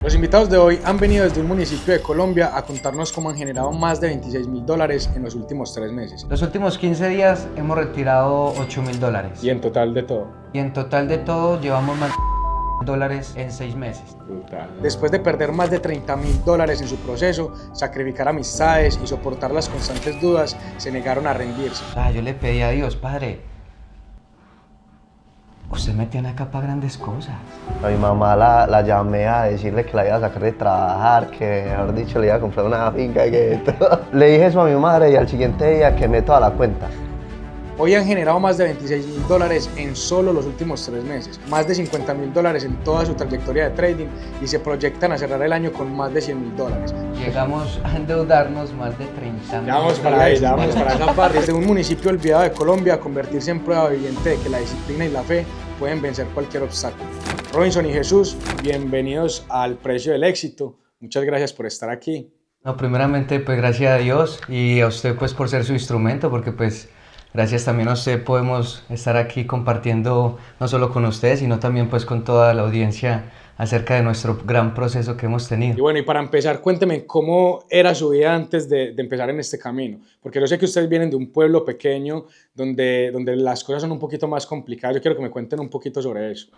Los invitados de hoy han venido desde un municipio de Colombia a contarnos cómo han generado más de $26.000 en los últimos 3 meses. Los últimos 15 días hemos retirado $8.000. Y en total de todo. Y en total de todo llevamos más de $1.000 en 6 meses. Brutal. Después de perder más de $30.000 en su proceso, sacrificar amistades y soportar las constantes dudas, se negaron a rendirse. Yo le pedí a Dios, Padre, usted me tiene acá para grandes cosas. A mi mamá la llamé a decirle que la iba a sacar de trabajar, que mejor dicho le iba a comprar una finca y que todo. Le dije eso a mi madre y al siguiente día quemé toda la cuenta. Hoy han generado más de $26.000 en solo los últimos 3 meses, más de $50.000 en toda su trayectoria de trading y se proyectan a cerrar el año con más de $100.000. Llegamos a endeudarnos más de 30.000. Ya vamos para ahí, ya vamos para esa parte. Desde un municipio olvidado de Colombia a convertirse en prueba viviente de que la disciplina y la fe pueden vencer cualquier obstáculo. Robinson y Jesús, bienvenidos al Precio del Éxito. Muchas gracias por estar aquí. No, primeramente, pues gracias a Dios y a usted pues por ser su instrumento, porque pues gracias también a usted podemos estar aquí compartiendo no solo con ustedes, sino también pues con toda la audiencia acerca de nuestro gran proceso que hemos tenido. Y bueno, y para empezar, cuénteme cómo era su vida antes de empezar en este camino, porque yo sé que ustedes vienen de un pueblo pequeño donde las cosas son un poquito más complicadas. Yo quiero que me cuenten un poquito sobre eso.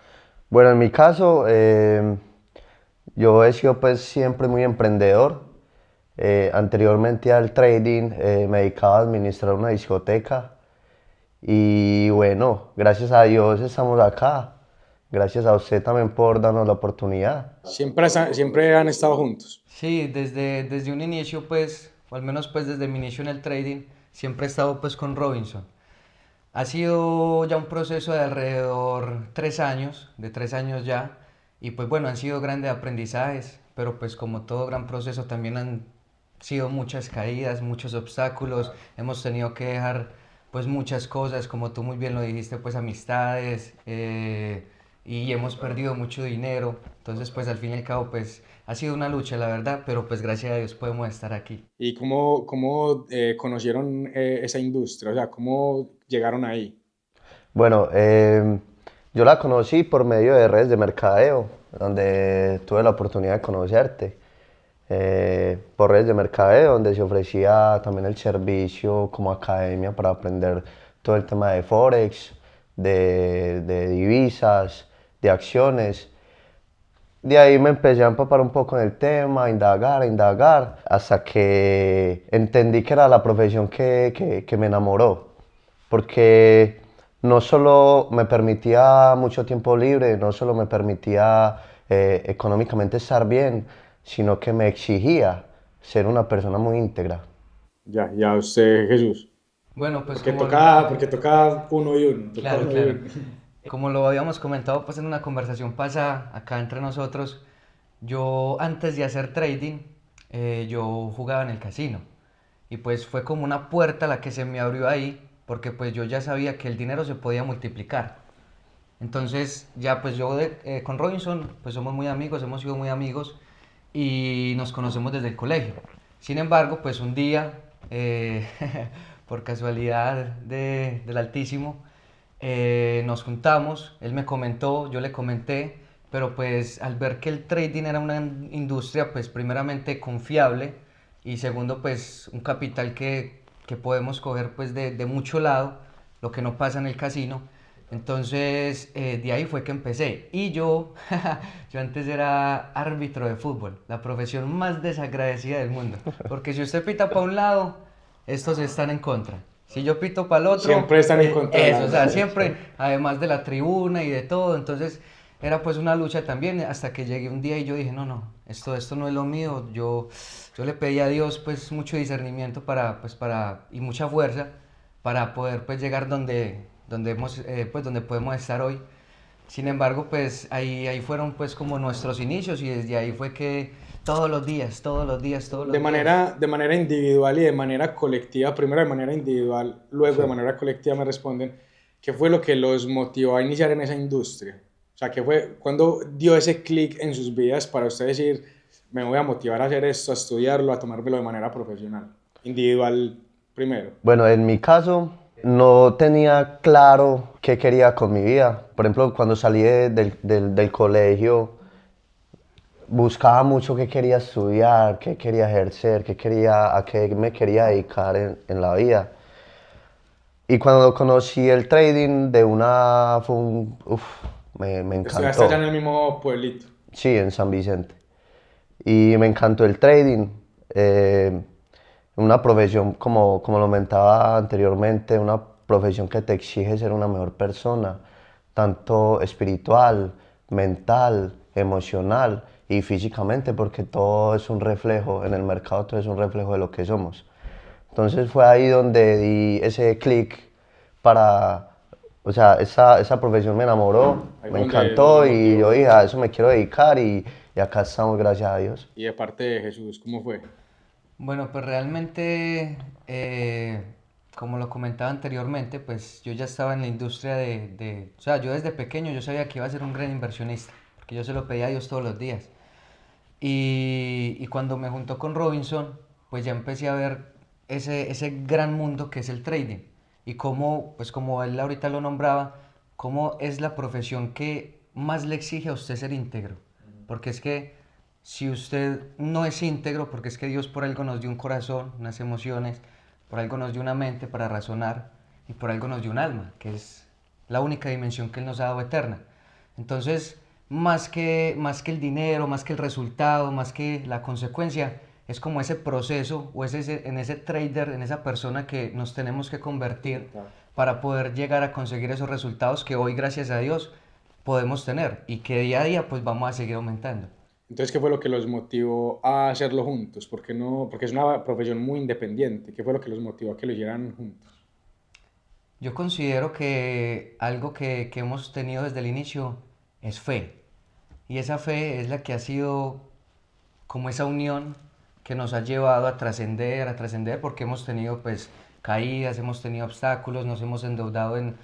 Bueno, en mi caso, yo he sido pues siempre muy emprendedor. Anteriormente al trading me dedicaba a administrar una discoteca y bueno, gracias a Dios estamos acá. Gracias a usted también por darnos la oportunidad. Siempre han estado juntos. Sí, desde un inicio pues, o al menos pues desde mi inicio en el trading, siempre he estado pues con Robinson. Ha sido ya un proceso de alrededor 3 años, de 3 años ya, y pues bueno, han sido grandes aprendizajes, pero pues como todo gran proceso también han sido muchas caídas, muchos obstáculos, hemos tenido que dejar pues muchas cosas, como tú muy bien lo dijiste, pues amistades, y hemos perdido mucho dinero, entonces pues al fin y al cabo pues ha sido una lucha la verdad, pero pues gracias a Dios podemos estar aquí. ¿Y cómo conocieron esa industria? O sea, ¿cómo llegaron ahí? Bueno, yo la conocí por medio de redes de mercadeo, donde tuve la oportunidad de conocerte. Por redes de mercadeo, donde se ofrecía también el servicio como academia para aprender todo el tema de Forex, de divisas, de acciones. De ahí me empecé a empapar un poco en el tema, a indagar, hasta que entendí que era la profesión que me enamoró. Porque no solo me permitía mucho tiempo libre, no solo me permitía económicamente estar bien, sino que me exigía ser una persona muy íntegra. Ya usted, Jesús. Bueno, pues Porque toca uno y uno. Claro, claro. Como lo habíamos comentado pues en una conversación pasada acá entre nosotros, yo antes de hacer trading, yo jugaba en el casino y pues fue como una puerta la que se me abrió ahí porque pues yo ya sabía que el dinero se podía multiplicar. Entonces ya pues con Robinson pues somos muy amigos, hemos sido muy amigos y nos conocemos desde el colegio. Sin embargo, pues un día, por casualidad del Altísimo, nos juntamos, él me comentó, yo le comenté, pero pues al ver que el trading era una industria pues primeramente confiable y segundo pues un capital que podemos coger pues de mucho lado, lo que no pasa en el casino, entonces de ahí fue que empecé y yo antes era árbitro de fútbol, la profesión más desagradecida del mundo, porque si usted pita para un lado, estos están en contra. Si yo pito para el otro, Siempre están en contra. Eso, o sea, siempre, además de la tribuna y de todo, entonces era pues una lucha también hasta que llegué un día y yo dije, no, esto no es lo mío, yo le pedí a Dios pues mucho discernimiento y mucha fuerza para poder pues llegar donde podemos estar hoy. Sin embargo, pues ahí fueron pues como nuestros inicios y desde ahí fue que todos los días. De manera individual y de manera colectiva, primero de manera individual, luego de manera colectiva me responden, ¿qué fue lo que los motivó a iniciar en esa industria? O sea, ¿qué fue, cuándo dio ese clic en sus vidas para usted decir, me voy a motivar a hacer esto, a estudiarlo, a tomármelo de manera profesional? Individual primero. Bueno, en mi caso no tenía claro qué quería con mi vida. Por ejemplo, cuando salí del colegio, buscaba mucho qué quería estudiar, qué quería ejercer, a qué me quería dedicar en la vida. Y cuando conocí el trading de una, me Estudiaste allá en encantó. el mismo pueblito. Sí, en San Vicente. Y me encantó el trading. eh, una profesión, como lo comentaba anteriormente, una profesión que te exige ser una mejor persona, tanto espiritual, mental, emocional y físicamente, porque todo es un reflejo, en el mercado todo es un reflejo de lo que somos. Entonces fue ahí donde di ese clic para, o sea, esa profesión me enamoró, Ahí me fue donde lo encantó y yo dije, motivó. a eso me quiero dedicar y acá estamos, gracias a Dios. Y de parte de Jesús, ¿cómo fue? Bueno, pues realmente, como lo comentaba anteriormente, pues yo ya estaba en la industria o sea, yo desde pequeño yo sabía que iba a ser un gran inversionista, porque yo se lo pedía a Dios todos los días. Y cuando me juntó con Robinson, pues ya empecé a ver ese gran mundo que es el trading. Y cómo, pues como él ahorita lo nombraba, cómo es la profesión que más le exige a usted ser íntegro. Porque es que si usted no es íntegro, porque es que Dios por algo nos dio un corazón, unas emociones, por algo nos dio una mente para razonar y por algo nos dio un alma, que es la única dimensión que Él nos ha dado eterna. Entonces, más que el dinero, más que el resultado, más que la consecuencia, es como ese proceso o en ese trader, en esa persona que nos tenemos que convertir Claro. para poder llegar a conseguir esos resultados que hoy, gracias a Dios, podemos tener y que día a día pues vamos a seguir aumentando. Entonces, ¿qué fue lo que los motivó a hacerlo juntos? ¿Por qué no? Porque es una profesión muy independiente. ¿Qué fue lo que los motivó a que lo hicieran juntos? Yo considero que algo que hemos tenido desde el inicio es fe. Y esa fe es la que ha sido como esa unión que nos ha llevado a trascender, porque hemos tenido pues caídas, hemos tenido obstáculos, nos hemos endeudado en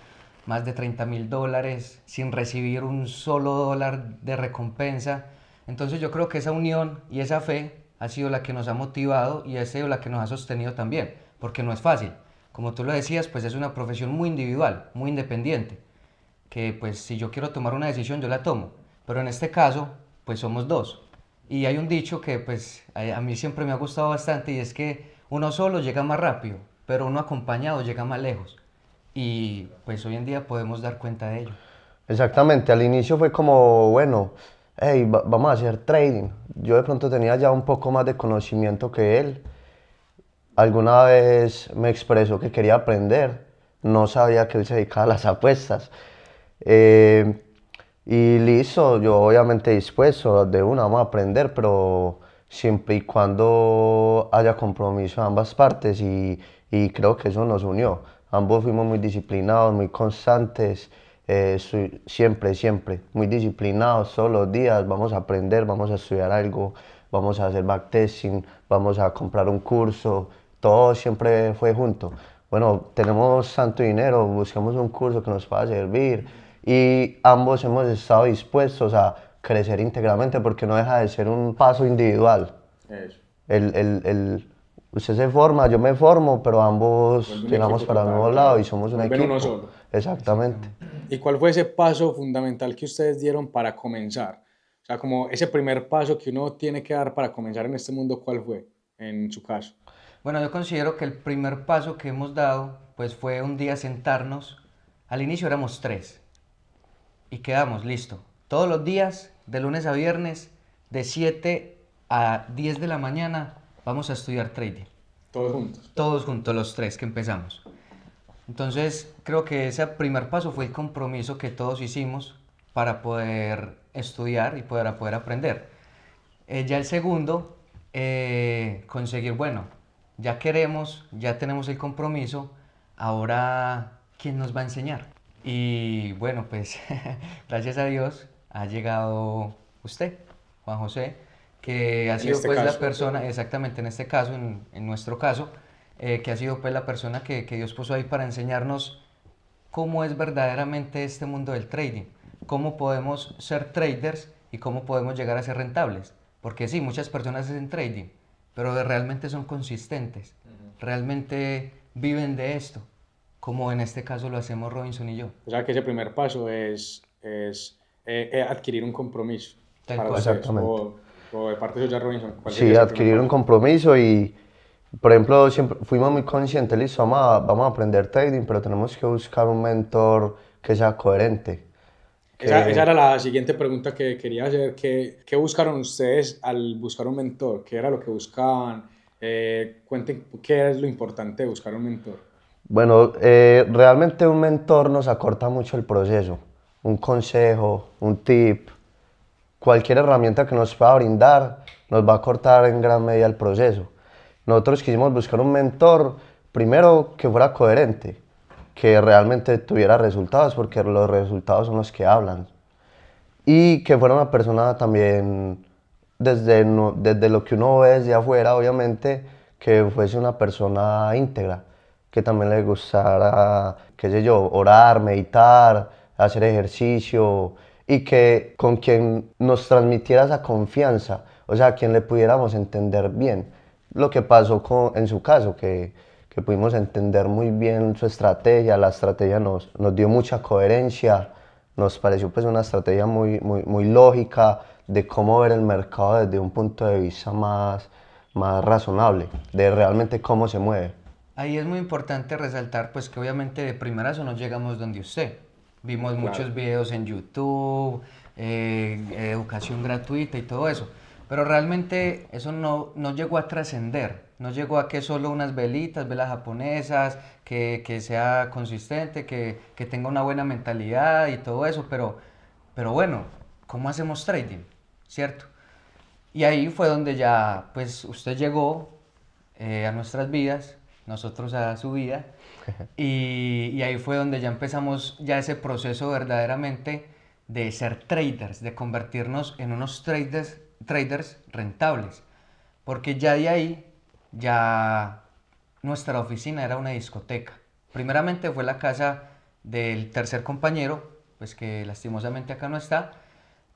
más de $30,000 sin recibir un solo dólar de recompensa. Entonces yo creo que esa unión y esa fe ha sido la que nos ha motivado y ha sido la que nos ha sostenido también, porque no es fácil. Como tú lo decías, pues es una profesión muy individual, muy independiente, que pues si yo quiero tomar una decisión yo la tomo, pero en este caso pues somos dos. Y hay un dicho que pues a mí siempre me ha gustado bastante y es que uno solo llega más rápido, pero uno acompañado llega más lejos. Y pues hoy en día podemos dar cuenta de ello. Exactamente, al inicio fue como, bueno, hey, vamos a hacer trading. Yo de pronto tenía ya un poco más de conocimiento que él. Alguna vez me expresó que quería aprender. No sabía que él se dedicaba a las apuestas. Eh, y listo, yo obviamente dispuesto de una, vamos a aprender, pero siempre y cuando haya compromiso de ambas partes y creo que eso nos unió. Ambos fuimos muy disciplinados, muy constantes, siempre, muy disciplinados todos los días. Vamos a aprender, vamos a estudiar algo, vamos a hacer backtesting, vamos a comprar un curso, todo siempre fue junto. Bueno, tenemos tanto dinero, buscamos un curso que nos pueda servir y ambos hemos estado dispuestos a crecer íntegramente porque no deja de ser un paso individual. Eso. Usted se forma, yo me formo, pero ambos Vuelve un tiramos equipo para el total, mismo lado y claro. somos un Vuelven uno equipo. solo. Exactamente. ¿Y cuál fue ese paso fundamental que ustedes dieron para comenzar? O sea, como ese primer paso que uno tiene que dar para comenzar en este mundo, ¿cuál fue en su caso? Bueno, yo considero que el primer paso que hemos dado pues fue un día sentarnos. Al inicio éramos tres y quedamos, listo. Todos los días, de lunes a viernes, de 7 a 10 de la mañana, vamos a estudiar trading. Todos juntos. Todos juntos, los tres que empezamos. Entonces, creo que ese primer paso fue el compromiso que todos hicimos para poder estudiar y poder aprender. Ya el segundo, conseguir, bueno, ya queremos, ya tenemos el compromiso, ahora, ¿quién nos va a enseñar? Y bueno, pues gracias a Dios ha llegado usted, Juan José, que ha En sido este pues la caso. persona, exactamente en este caso, en nuestro caso, que ha sido pues la persona que Dios puso ahí para enseñarnos cómo es verdaderamente este mundo del trading, cómo podemos ser traders y cómo podemos llegar a ser rentables. Porque sí, muchas personas hacen trading, pero realmente son consistentes, realmente viven de esto, como en este caso lo hacemos Robinson y yo. O sea, que ese primer paso es adquirir un compromiso Tal para cual. ustedes. Exactamente. O de parte suya, Robinson, ¿cuál Sí, sería ese adquirir primer un paso? compromiso y, por ejemplo, siempre fuimos muy conscientes, listo, vamos a aprender trading, pero tenemos que buscar un mentor que sea coherente, Esa que era la siguiente pregunta que quería hacer. ¿Qué buscaron ustedes al buscar un mentor? ¿Qué era lo que buscaban? Cuenten qué es lo importante de buscar un mentor. bueno, realmente un mentor nos acorta mucho el proceso. Un consejo, un tip, cualquier herramienta que nos pueda brindar nos va a acortar en gran medida el proceso. Nosotros quisimos buscar un mentor, primero que fuera coherente, que realmente tuviera resultados, porque los resultados son los que hablan. Y que fuera una persona también, desde lo que uno ve desde afuera, obviamente, que fuese una persona íntegra, que también le gustara, qué sé yo, orar, meditar, hacer ejercicio y que con quien nos transmitiera esa confianza, o sea, a quien le pudiéramos entender bien. Lo que pasó en su caso, que pudimos entender muy bien su estrategia, la estrategia nos dio mucha coherencia, nos pareció pues una estrategia muy lógica de cómo ver el mercado desde un punto de vista más razonable, de realmente cómo se mueve. Ahí es muy importante resaltar pues que obviamente de primerazo no llegamos donde usted. Vimos Claro. muchos videos en YouTube, educación gratuita y todo eso. Pero realmente eso no llegó a trascender, no llegó a que solo unas velitas, velas japonesas, que sea consistente, que tenga una buena mentalidad y todo eso, pero bueno, ¿cómo hacemos trading? ¿Cierto? Y ahí fue donde ya, pues, usted llegó a nuestras vidas, nosotros a su vida, y ahí fue donde ya empezamos ya ese proceso verdaderamente de ser traders, de convertirnos en unos traders rentables, porque ya de ahí, ya nuestra oficina era una discoteca. Primeramente fue la casa del tercer compañero, pues que lastimosamente acá no está,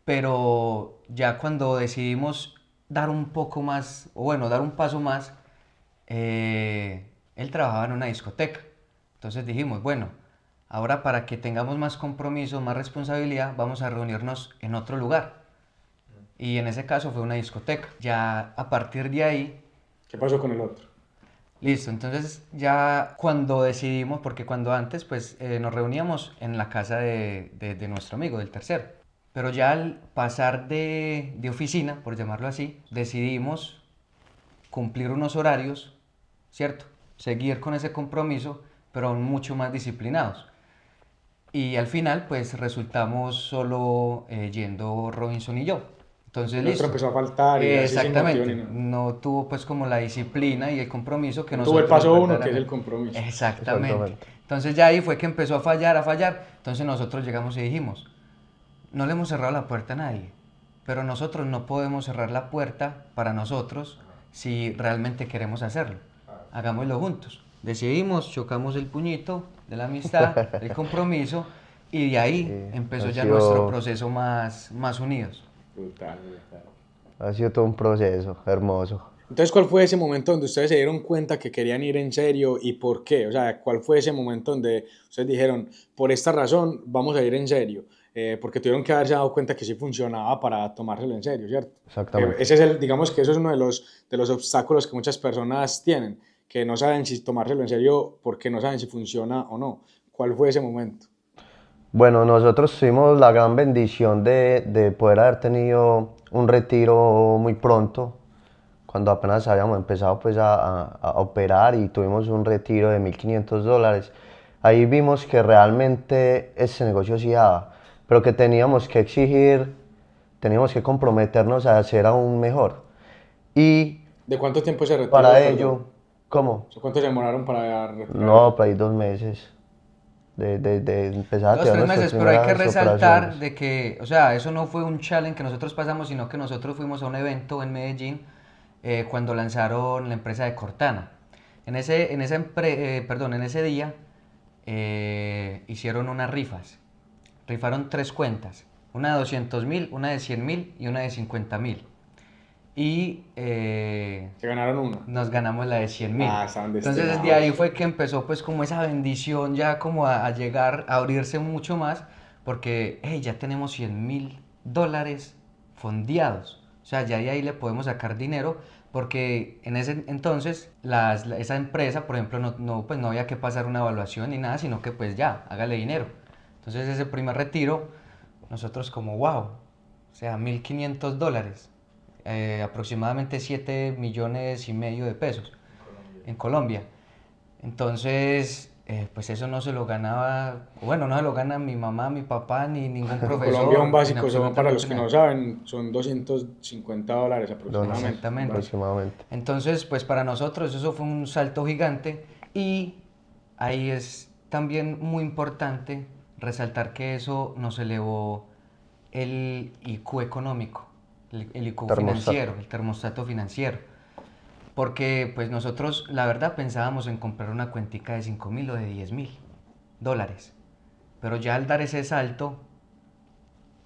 pero ya cuando decidimos dar un poco más, o bueno, dar un paso más, él trabajaba en una discoteca. Entonces dijimos, bueno, ahora para que tengamos más compromiso, más responsabilidad, vamos a reunirnos en otro lugar. Y en ese caso fue una discoteca. Ya a partir de ahí, ¿Qué pasó con el otro? listo, entonces ya cuando decidimos, porque cuando antes pues nos reuníamos en la casa de nuestro amigo, del tercero, pero ya al pasar de oficina, por llamarlo así, decidimos cumplir unos horarios, ¿cierto? Seguir con ese compromiso, pero aún mucho más disciplinados. Y al final pues resultamos solo yendo Robinson y yo. Entonces El otro listo. empezó a faltar y así sin motivo ni Exactamente, nada. no tuvo pues como la disciplina y el compromiso que No tuvo el nosotros paso uno, que es el verdaderamente. compromiso. Exactamente. Exactamente. Entonces ya ahí fue que empezó a fallar, a fallar. Entonces nosotros llegamos y dijimos, no le hemos cerrado la puerta a nadie, pero nosotros no podemos cerrar la puerta para nosotros si realmente queremos hacerlo. Hagámoslo juntos. Decidimos, chocamos el puñito de la amistad, el compromiso, y de ahí Sí, empezó ya nuestro proceso más unidos. Brutal, brutal. ha sido todo un proceso hermoso. Entonces, ¿cuál fue ese momento donde ustedes se dieron cuenta que querían ir en serio y por qué? O sea, ¿cuál fue ese momento donde ustedes dijeron, por esta razón vamos a ir en serio? Porque tuvieron que haberse dado cuenta que sí funcionaba para tomárselo en serio, ¿cierto? Exactamente. Ese es digamos que eso es uno de los obstáculos que muchas personas tienen, que no saben si tomárselo en serio porque no saben si funciona o no. ¿Cuál fue ese momento? Bueno, nosotros tuvimos la gran bendición de poder haber tenido un retiro muy pronto, cuando apenas habíamos empezado pues a operar y tuvimos un retiro de $1.500. Ahí vimos que realmente ese negocio sí daba, pero que teníamos que exigir, teníamos que comprometernos a hacer aún mejor. Y ¿De cuánto tiempo se para retiró, perdón? ello, ¿cómo? O sea, ¿cuánto se demoraron para retirar el No, para retiro? ahí 2 meses de empezar a Dos, tener tres nuestras meses, pero hay que primeras resaltar operaciones. de que, o sea, eso no fue un challenge que nosotros pasamos, sino que nosotros fuimos a un evento en Medellín cuando lanzaron la empresa de Cortana. En ese día hicieron unas rifas. Rifaron tres cuentas, una de 200.000, una de 100.000 y una de 50.000. Y Se ganaron uno. nos ganamos la de 100.000. Ah, estaban Entonces de ahí destinados. fue que empezó pues como esa bendición ya como a llegar, a abrirse mucho más, porque hey, ya tenemos $100.000 fondeados. O sea, ya de ahí le podemos sacar dinero porque en ese entonces esa empresa, por ejemplo, pues no había que pasar una evaluación ni nada, sino que pues ya, hágale dinero. Entonces ese primer retiro, nosotros como wow, o sea, $1.500, aproximadamente 7,5 millones de pesos en Colombia. Entonces, pues eso no se lo ganaba, bueno, no se lo gana mi mamá, mi papá, ni ningún En profesor, Colombia un ni básico son, para los absolutamente que no nada. saben, son $250 aproximadamente. Exactamente. Aproximadamente. Entonces, pues para nosotros eso fue un salto gigante y ahí es también muy importante resaltar que eso nos elevó el IQ económico, el IQ Termostato. financiero, el termostato financiero. Porque pues nosotros la verdad pensábamos en comprar una cuentica de 5.000 o de $10.000. Pero ya al dar ese salto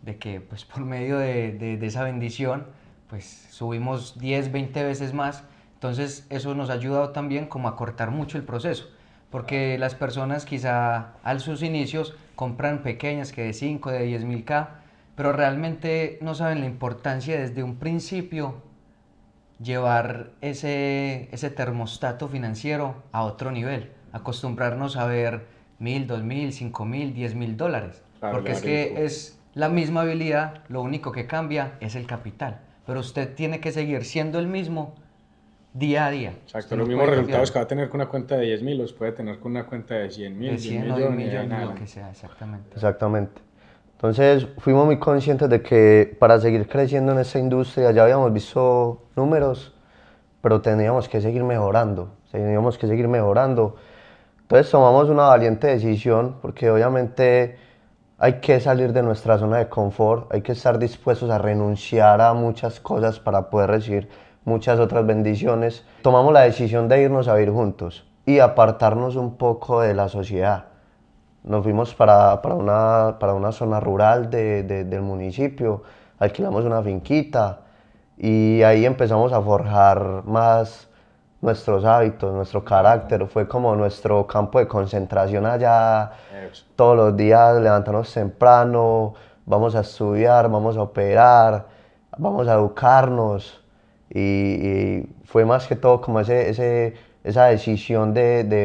de que pues por medio de esa bendición pues subimos 10, 20 veces más, entonces eso nos ha ayudado también como a cortar mucho el proceso, porque las personas quizá a sus inicios compran pequeñas que de 5, de 10.000 K, pero realmente no saben la importancia desde un principio llevar ese termostato financiero a otro nivel, acostumbrarnos a ver 1.000, 2.000, 5.000, $10.000, Claro, porque es elevar el IQ. que es la misma habilidad, lo único que cambia es el capital, pero usted tiene que seguir siendo el mismo día a día. Exacto, Usted los no mismos puede resultados cambiarlo. que va a tener con una cuenta de 10.000 los puede tener con una cuenta de 100.000, De 10 100 o de un millones y de ahí millón, en lo adelante. que sea, exactamente. Exactamente. Entonces fuimos muy conscientes de que para seguir creciendo en esta industria ya habíamos visto números, pero teníamos que seguir mejorando, teníamos que seguir mejorando. Entonces tomamos una valiente decisión porque obviamente hay que salir de nuestra zona de confort, hay que estar dispuestos a renunciar a muchas cosas para poder recibir muchas otras bendiciones. Tomamos la decisión de irnos a vivir juntos y apartarnos un poco de la sociedad. Nos fuimos para una zona rural del municipio, alquilamos una finquita y ahí empezamos a forjar más nuestros hábitos, nuestro carácter. Fue como nuestro campo de concentración allá. Eso. Todos los días levantarnos temprano, vamos a estudiar, vamos a operar, vamos a educarnos. Y fue más que todo como esa decisión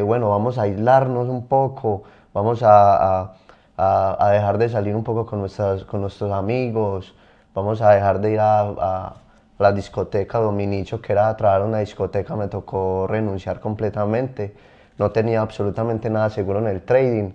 bueno, vamos a aislarnos un poco, vamos a dejar de salir un poco con nuestros amigos, vamos a dejar de ir a la discoteca Dominicho, que era trabajar en una discoteca, me tocó renunciar completamente, no tenía absolutamente nada seguro en el trading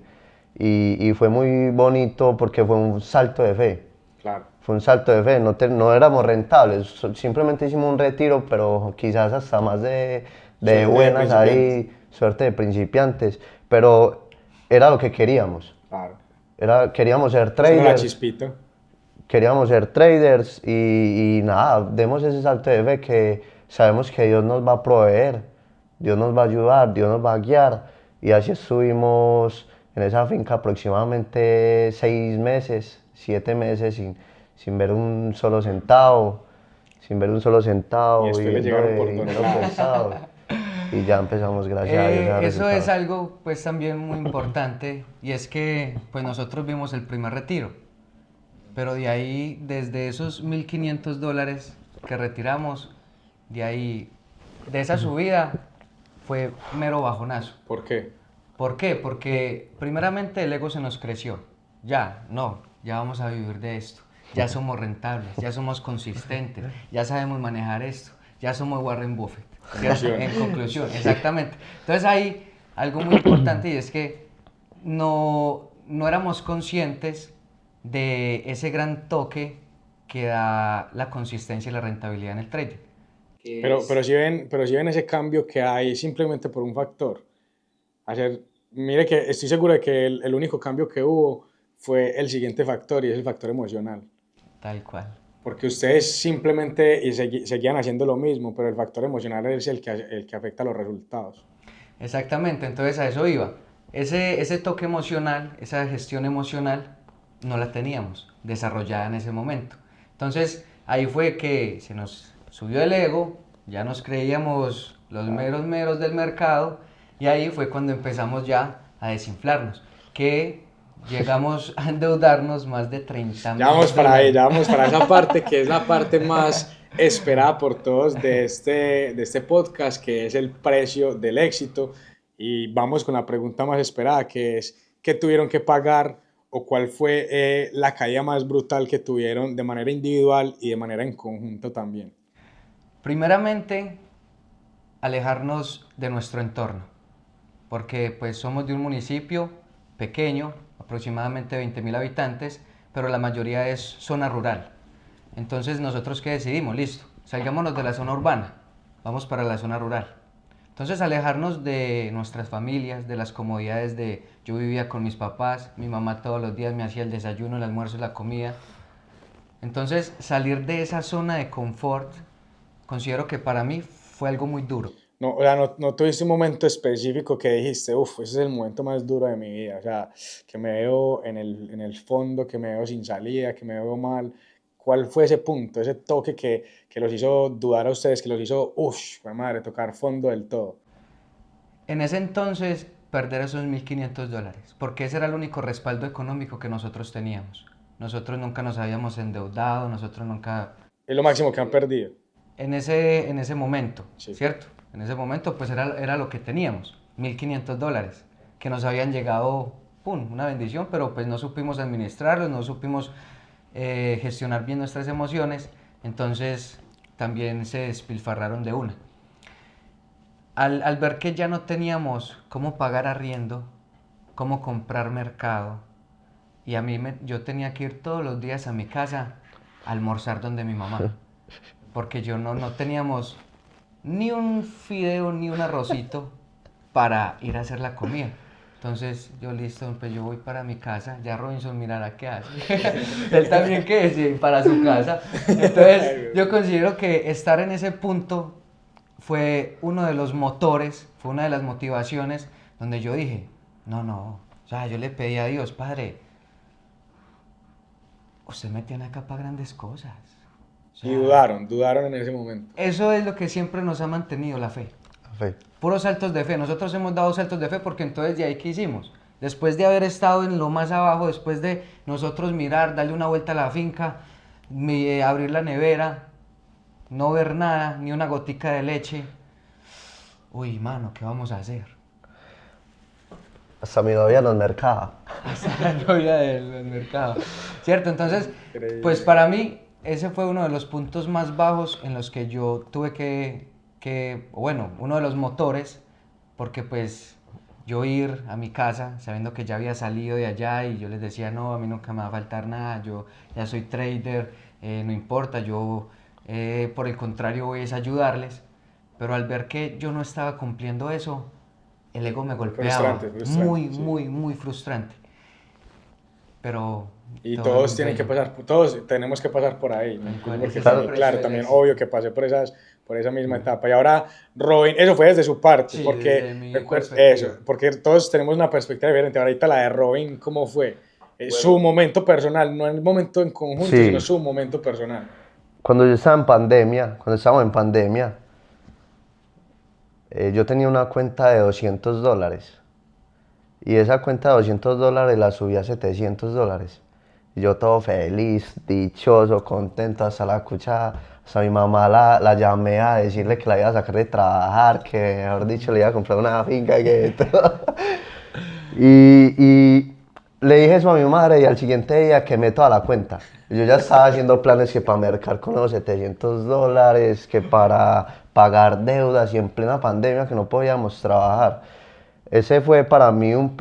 y fue muy bonito porque fue un salto de fe. Claro. Fue un salto de fe, no éramos rentables, simplemente hicimos un retiro, pero quizás hasta más de Suerte de buenas principiantes. ahí, suerte de principiantes, pero era lo que queríamos. Claro. Queríamos ser Esa era la traders, chispita. queríamos ser traders y nada, demos ese salto de fe que sabemos que Dios nos va a proveer, Dios nos va a ayudar, Dios nos va a guiar y así estuvimos en esa finca aproximadamente 6 meses, 7 meses sin ver un solo centavo, sin ver un solo Y centavo, después le viviendo llegaron por de dinero toneladas. prestado y ya empezamos gracias a Dios a dar Eso es resultados. algo pues también muy importante y es que pues nosotros vimos el primer retiro, pero de ahí desde esos $1.500 que retiramos, de ahí, de esa subida fue mero bajonazo. ¿Por qué? ¿Por qué? Porque primeramente el ego se nos creció. Ya vamos a vivir de esto. Ya somos rentables, ya somos consistentes, ya sabemos manejar esto, ya somos Warren Buffett. ¿Cierto? En conclusión, exactamente. Entonces hay algo muy importante y es que no éramos conscientes de ese gran toque que da la consistencia y la rentabilidad en el trading. Pero si ven ese cambio que hay simplemente por un factor. Mire que estoy seguro de que el único cambio que hubo fue el siguiente factor y es el factor emocional. Tal cual. Porque ustedes simplemente seguían haciendo lo mismo, pero el factor emocional es el que afecta los resultados. Exactamente, entonces a eso iba. Ese toque emocional, esa gestión emocional, no la teníamos desarrollada en ese momento. Entonces ahí fue que se nos subió el ego, ya nos creíamos los meros del mercado y ahí fue cuando empezamos ya a desinflarnos, que llegamos a endeudarnos más de 30 Ya vamos mil para ahí, dólares. ya vamos para esa parte que es la parte más esperada por todos de este podcast, que es el precio del éxito. Y vamos con la pregunta más esperada, que es, ¿qué tuvieron que pagar o cuál fue la caída más brutal que tuvieron de manera individual y de manera en conjunto también? Primeramente, alejarnos de nuestro entorno, porque pues somos de un municipio pequeño, aproximadamente 20.000 habitantes, pero la mayoría es zona rural. Entonces nosotros qué decidimos, listo, salgámonos de la zona urbana, vamos para la zona rural. Entonces alejarnos de nuestras familias, de las comodidades de yo vivía con mis papás, mi mamá todos los días me hacía el desayuno, el almuerzo y la comida. Entonces salir de esa zona de confort considero que para mí fue algo muy duro. No, o sea, no tuviste un momento específico que dijiste, uff, ese es el momento más duro de mi vida, o sea, que me veo en el fondo, que me veo sin salida, que me veo mal. ¿Cuál fue ese punto, ese toque que los hizo dudar a ustedes, que los hizo, uff, madre, tocar fondo del todo? En ese entonces perder esos $1.500, porque ese era el único respaldo económico que nosotros teníamos. Nosotros nunca nos habíamos endeudado, nosotros nunca... Es lo máximo que han perdido. En ese momento, Sí. ¿cierto? En ese momento pues era lo que teníamos, $1.500, que nos habían llegado, ¡pum!, una bendición, pero pues no supimos administrarlos, no supimos gestionar bien nuestras emociones, entonces también se despilfarraron de una. Al ver que ya no teníamos cómo pagar arriendo, cómo comprar mercado, y yo tenía que ir todos los días a mi casa a almorzar donde mi mamá, porque yo no teníamos ni un fideo ni un arrocito para ir a hacer la comida. Entonces yo listo, pues yo voy para mi casa, ya Robinson mirará qué hace. Él también que sí, para su casa. Entonces yo considero que estar en ese punto fue uno de los motores, fue una de las motivaciones donde yo dije, no, o sea, yo le pedí a Dios, Padre, usted me tiene acá para grandes cosas. O Y sea, dudaron en ese momento. eso es lo que siempre nos ha mantenido la fe. Fe. Puros saltos de fe. Nosotros hemos dado saltos de fe porque entonces de ahí que hicimos. Después de haber estado en lo más abajo, después de nosotros mirar, darle una vuelta a la finca, abrir la nevera, no ver nada, ni una gotica de leche. Uy, mano, ¿qué vamos a hacer? Hasta mi novia nos mercaba. Hasta la novia del mercado. ¿Cierto? Entonces, Increíble. pues para mí ese fue uno de los puntos más bajos en los que yo tuve bueno, uno de los motores, porque pues yo ir a mi casa sabiendo que ya había salido de allá y yo les decía, no, a mí nunca me va a faltar nada, yo ya soy trader, no importa, yo por el contrario voy a ayudarles, pero al ver que yo no estaba cumpliendo eso, el ego me golpeaba, Frustrante, muy, sí. muy frustrante, pero... Y todo todos muy tienen que bello. pasar, todos tenemos que pasar por ahí, ¿no? Cual Porque ese es Claro. el también, precio claro, del también éxito. obvio que pasé por esa misma etapa. Y ahora, Robin, eso fue desde su parte, Sí, porque desde mi perspectiva. eso, porque todos tenemos una perspectiva diferente. Ahorita la de Robin, ¿cómo fue? Su momento personal, no el momento en conjunto, Sí. sino su momento personal. Cuando yo estaba en pandemia, cuando estábamos en pandemia, yo tenía una cuenta de $200. Y esa cuenta de $200 la subí a $700. Y yo todo feliz, dichoso, contento, hasta la cuchara. Hasta mi mamá la llamé a decirle que la iba a sacar de trabajar, que mejor dicho le iba a comprar una finca que todo. Y le dije eso a mi madre y al siguiente día quemé toda la cuenta. Yo ya estaba haciendo planes que para mercar con los $700, que para pagar deudas y en plena pandemia que no podíamos trabajar. Ese fue para mí un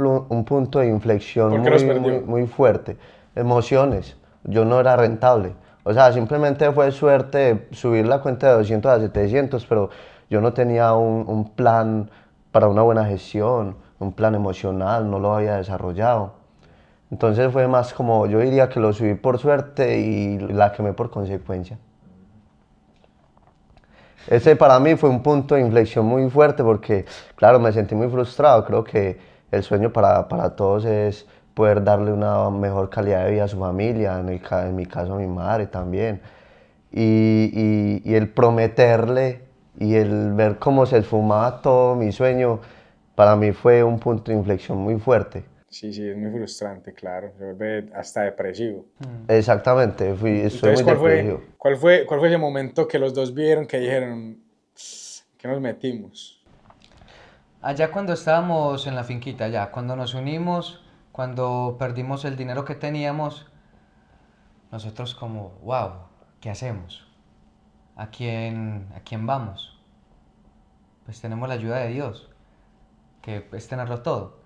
punto de inflexión ¿Por qué los muy, perdió? muy, muy fuerte. Emociones. Yo no era rentable. O sea, simplemente fue suerte subir la cuenta de 200 a 700, pero yo no tenía un plan para una buena gestión, un plan emocional, no lo había desarrollado. Entonces fue más como, yo diría que lo subí por suerte y la quemé por consecuencia. Ese para mí fue un punto de inflexión muy fuerte porque, claro, me sentí muy frustrado. Creo que el sueño para todos es poder darle una mejor calidad de vida a su familia, en mi caso a mi madre también. Y el prometerle y el ver cómo se esfumaba todo mi sueño, para mí fue un punto de inflexión muy fuerte. Sí, sí, es muy frustrante, claro. Se vuelve hasta depresivo. Exactamente, estuve Entonces, muy depresivo. cuál fue ese momento que los dos vieron que dijeron que nos metimos? Allá cuando estábamos en la finquita, ya, cuando nos unimos, cuando perdimos el dinero que teníamos, nosotros como, wow, ¿qué hacemos? A quién vamos? Pues tenemos la ayuda de Dios, que es tenerlo todo.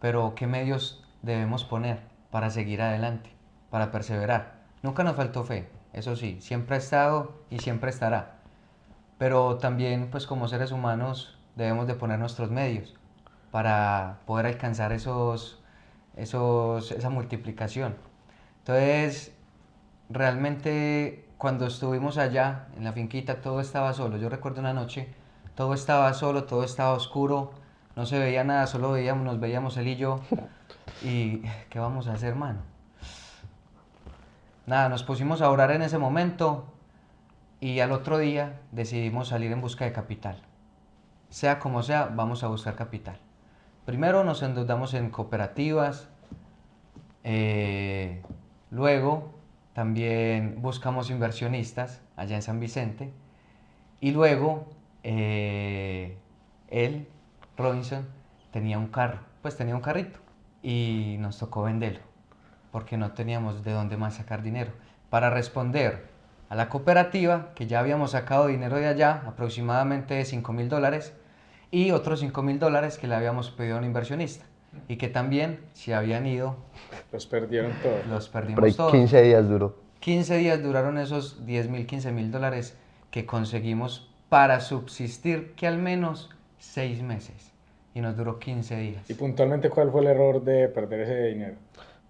Pero ¿qué medios debemos poner para seguir adelante, para perseverar? Nunca nos faltó fe, eso sí, siempre ha estado y siempre estará. Pero también, pues como seres humanos, debemos de poner nuestros medios para poder alcanzar esa multiplicación. Entonces, realmente cuando estuvimos allá en la finquita todo estaba solo. Yo recuerdo una noche, todo estaba solo, todo estaba oscuro, no se veía nada, solo nos veíamos él y yo. ¿Y qué vamos a hacer, mano? Nada, nos pusimos a orar en ese momento y al otro día decidimos salir en busca de capital. Sea como sea, vamos a buscar capital. Primero nos endeudamos en cooperativas, eh, luego también buscamos inversionistas allá en San Vicente y luego él, Robinson, tenía un carro, pues tenía un carrito y nos tocó venderlo porque no teníamos de dónde más sacar dinero. Para responder a la cooperativa, que ya habíamos sacado dinero de allá, aproximadamente $5.000, y otros $5.000 que le habíamos pedido a un inversionista, y que también se habían ido, Los perdieron todos. los Por ahí perdimos todos. 15 días duró. 15 días duraron esos 10.000, $15.000 que conseguimos para subsistir que al menos 6 meses. Y nos duró 15 días. Y puntualmente, ¿cuál fue el error de perder ese dinero?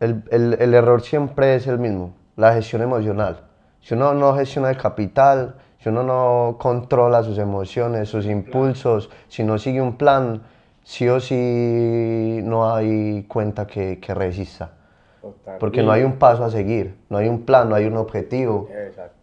El error siempre es el mismo, la gestión emocional. Si uno no gestiona el capital, si uno no controla sus emociones, sus impulsos, si no sigue un plan, sí o sí no hay cuenta que resista. Total. Porque no hay un paso a seguir, no hay un plan, no hay un objetivo. Exacto.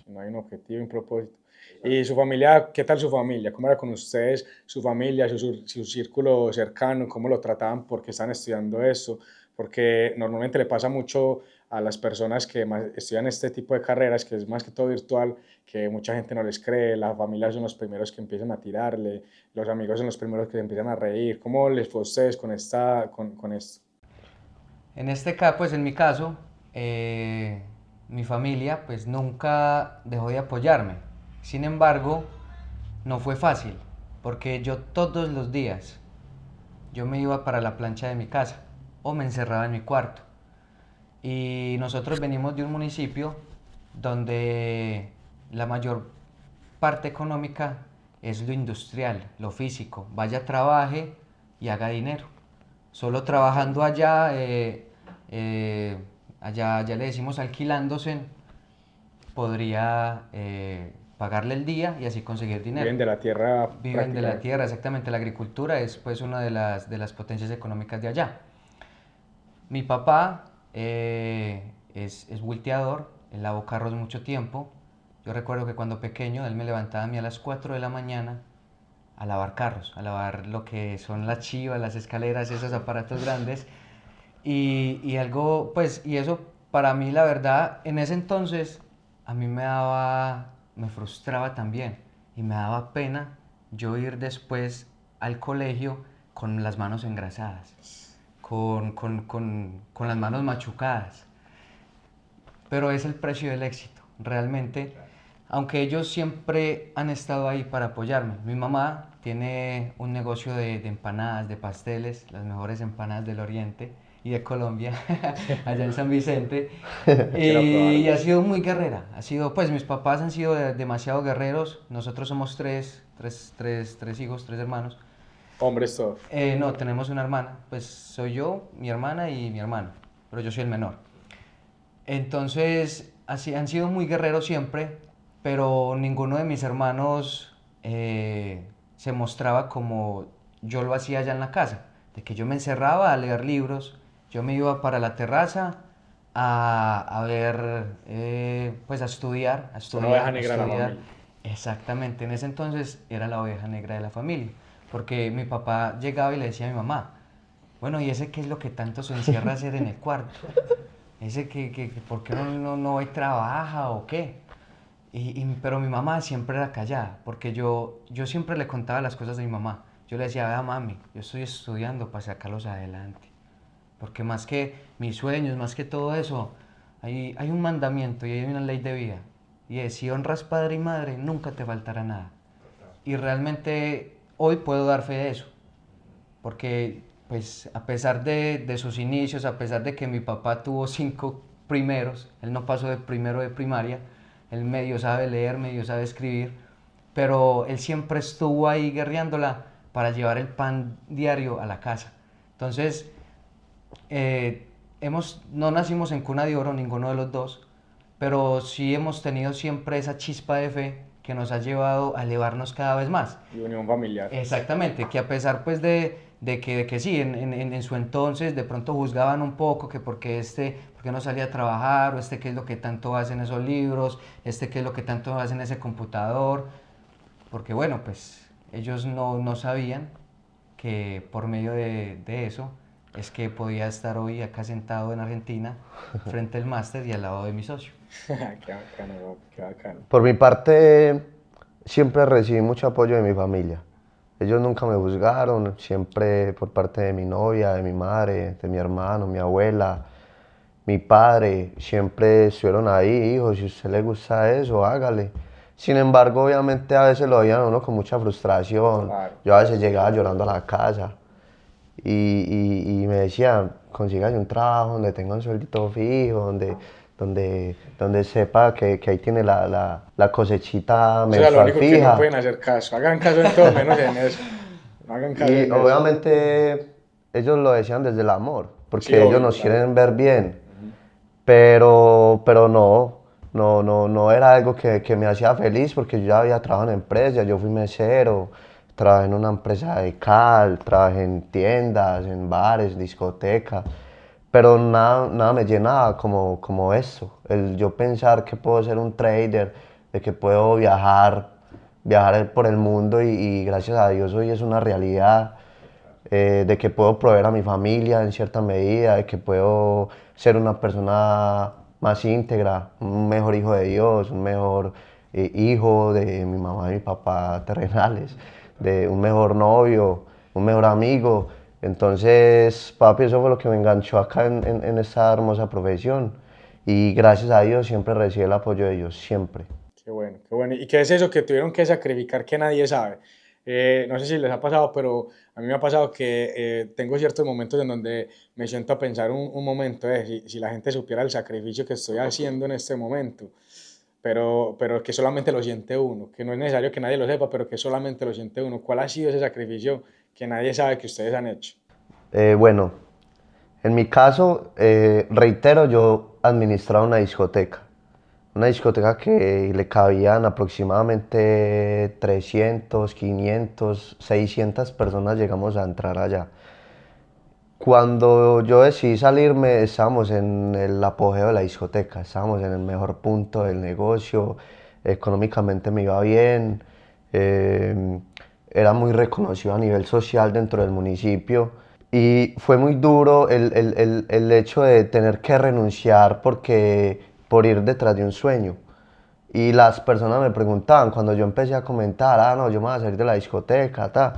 Si no hay un objetivo, un propósito. ¿Y su familia, qué tal su familia? ¿Cómo era con ustedes, su familia, su círculo cercano? ¿Cómo lo trataban porque están estudiando eso? Porque normalmente le pasa mucho a las personas que estudian este tipo de carreras, que es más que todo virtual, que mucha gente no les cree, las familias son los primeros que empiezan a tirarle, los amigos son los primeros que se empiezan a reír. ¿Cómo les fue a ustedes con esto? En este caso, pues en mi caso, mi familia pues nunca dejó de apoyarme. Sin embargo, no fue fácil, porque yo todos los días yo me iba para la plancha de mi casa o me encerraba en mi cuarto. Y nosotros venimos de un municipio donde la mayor parte económica es lo industrial, lo físico. Vaya, trabaje y haga dinero. Solo trabajando allá, allá le decimos alquilándose, podría pagarle el día y así conseguir dinero. Viven de la tierra Viven de la prácticamente. tierra, exactamente. La agricultura es pues una de las potencias económicas de allá. Mi papá es volteador, él lavó carros mucho tiempo. Yo recuerdo que cuando pequeño él me levantaba a mí a las 4 de la mañana a lavar carros, a lavar lo que son las chivas, las escaleras, esos aparatos grandes. Y algo, pues, y eso para mí la verdad, en ese entonces a mí me frustraba también y me daba pena yo ir después al colegio con las manos engrasadas, con las manos machucadas. Pero es el precio del éxito, realmente. Aunque ellos siempre han estado ahí para apoyarme. Mi mamá tiene un negocio de empanadas, de pasteles, las mejores empanadas del Oriente y de Colombia, allá en San Vicente. Quiero Y ha probarlas. sido muy guerrera. Ha sido, pues mis papás han sido demasiado guerreros. Nosotros somos tres hijos, tres hermanos. Hombres todos. No, tenemos una hermana. Pues soy yo, mi hermana y mi hermano. Pero yo soy el menor. Entonces, así, han sido muy guerreros siempre, pero ninguno de mis hermanos se mostraba como yo lo hacía allá en la casa, de que yo me encerraba a leer libros, yo me iba para la terraza a ver, pues a estudiar, a Una oveja estudiar, a negra de la estudiar. familia. Exactamente, en ese entonces era la oveja negra de la familia, porque mi papá llegaba y le decía a mi mamá, Bueno, ¿y ese qué es lo que tanto se encierra a hacer en el cuarto? Ese ¿por qué no va y trabaja o qué? Pero mi mamá siempre era callada, porque yo siempre le contaba las cosas de mi mamá. Yo le decía, vea mami, yo estoy estudiando para sacarlos adelante. Porque más que mis sueños, más que todo eso, hay un mandamiento y hay una ley de vida. Y es, si honras padre y madre, nunca te faltará nada. Y realmente hoy puedo dar fe de eso. Porque pues a pesar de sus inicios, a pesar de que mi papá tuvo 5 primeros, él no pasó de primero de primaria, él medio sabe leer, medio sabe escribir, pero él siempre estuvo ahí guerreándola para llevar el pan diario a la casa. Entonces, no nacimos en cuna de oro, ninguno de los dos, pero sí hemos tenido siempre esa chispa de fe que nos ha llevado a elevarnos cada vez más. Y unión familiar. Exactamente, que a pesar pues de que sí, en su entonces de pronto juzgaban un poco que por qué no salía a trabajar, o qué es lo que tanto hace en esos libros, qué es lo que tanto hace en ese computador, porque bueno, pues ellos no sabían que por medio de eso es que podía estar hoy acá sentado en Argentina frente al máster y al lado de mi socio. Qué bacano, bro, qué bacano. Por mi parte, siempre recibí mucho apoyo de mi familia. Ellos nunca me juzgaron, siempre por parte de mi novia, de mi madre, de mi hermano, mi abuela, mi padre, siempre estuvieron ahí, hijo, si a usted le gusta eso, hágale. Sin embargo, obviamente a veces lo veían a uno con mucha frustración. Claro. Yo a veces llegaba llorando a la casa y me decían, consígase un trabajo donde tenga un sueldito fijo, donde sepa que ahí tiene la cosechita Eso era lo mensual único que no fija. pueden hacer caso. Hagan caso en todo, menos en eso. No hagan caso Y en eso. obviamente ellos lo decían desde el amor, porque Sí, ellos obvio, nos claro. quieren ver bien, pero no era algo que me hacía feliz, porque yo ya había trabajado en empresas, yo fui mesero, trabajé en una empresa de cal, trabajé en tiendas, en bares, discotecas, pero nada me llenaba como eso, el yo pensar que puedo ser un trader, de que puedo viajar por el mundo y gracias a Dios hoy es una realidad, de que puedo proveer a mi familia en cierta medida, de que puedo ser una persona más íntegra, un mejor hijo de Dios, un mejor hijo de mi mamá y mi papá terrenales, de un mejor novio, un mejor amigo. Entonces, papi, eso fue lo que me enganchó acá en esta hermosa profesión. Y gracias a Dios siempre recibí el apoyo de ellos, siempre. Qué bueno, qué bueno. ¿Y qué es eso que tuvieron que sacrificar que nadie sabe? No sé si les ha pasado, pero a mí me ha pasado que tengo ciertos momentos en donde me siento a pensar un momento, si la gente supiera el sacrificio que estoy haciendo en este momento, pero que solamente lo siente uno, que no es necesario que nadie lo sepa, pero que solamente lo siente uno. ¿Cuál ha sido ese sacrificio que nadie sabe que ustedes han hecho? Bueno, en mi caso, reitero, yo administraba una discoteca que le cabían aproximadamente 300, 500, 600 personas llegamos a entrar allá. Cuando yo decidí salirme, estábamos en el apogeo de la discoteca, estábamos en el mejor punto del negocio, económicamente me iba bien, eh, era muy reconocido a nivel social dentro del municipio y fue muy duro el hecho de tener que renunciar por ir detrás de un sueño. Y las personas me preguntaban, cuando yo empecé a comentar, no, yo me voy a salir de la discoteca,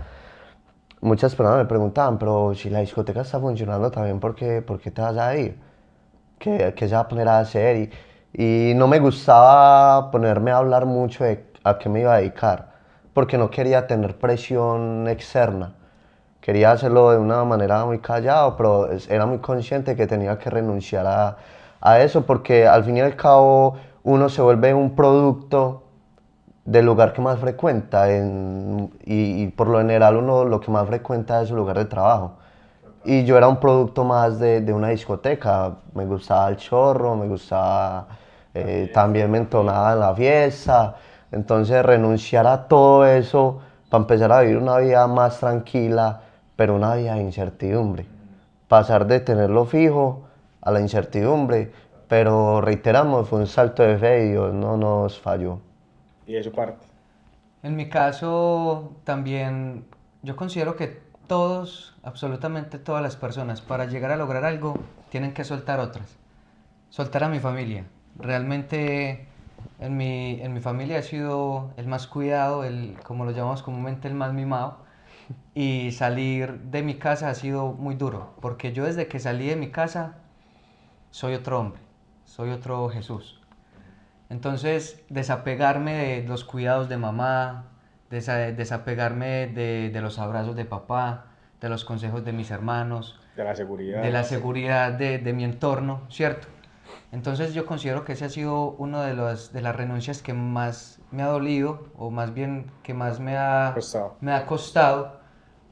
muchas personas me preguntaban, pero si la discoteca está funcionando también, ¿por qué te vas a ir? ¿Qué se va a poner a hacer? Y no me gustaba ponerme a hablar mucho de a qué me iba a dedicar, porque no quería tener presión externa. Quería hacerlo de una manera muy callado, pero era muy consciente que tenía que renunciar a eso, porque al fin y al cabo uno se vuelve un producto del lugar que más frecuenta y por lo general uno lo que más frecuenta es su lugar de trabajo. Y yo era un producto más de una discoteca, me gustaba el chorro, me gustaba, también me entonaba en la fiesta, entonces renunciar a todo eso para empezar a vivir una vida más tranquila, pero una vida de incertidumbre, pasar de tenerlo fijo a la incertidumbre, pero reiteramos, fue un salto de fe y Dios no nos falló. Y de su parte. En mi caso, también yo considero que todos, absolutamente todas las personas, para llegar a lograr algo, tienen que soltar otras. Soltar a mi familia. Realmente en mi familia he sido el más cuidado, como lo llamamos comúnmente, el más mimado. Y salir de mi casa ha sido muy duro, porque yo desde que salí de mi casa soy otro hombre, soy otro Jesús. Entonces, desapegarme de los cuidados de mamá, desapegarme de los abrazos de papá, de los consejos de mis hermanos, De la seguridad. de la seguridad de mi entorno, ¿cierto? Entonces yo considero que ese ha sido uno de las renuncias que más me ha dolido, o más bien que más Costado. me ha costado,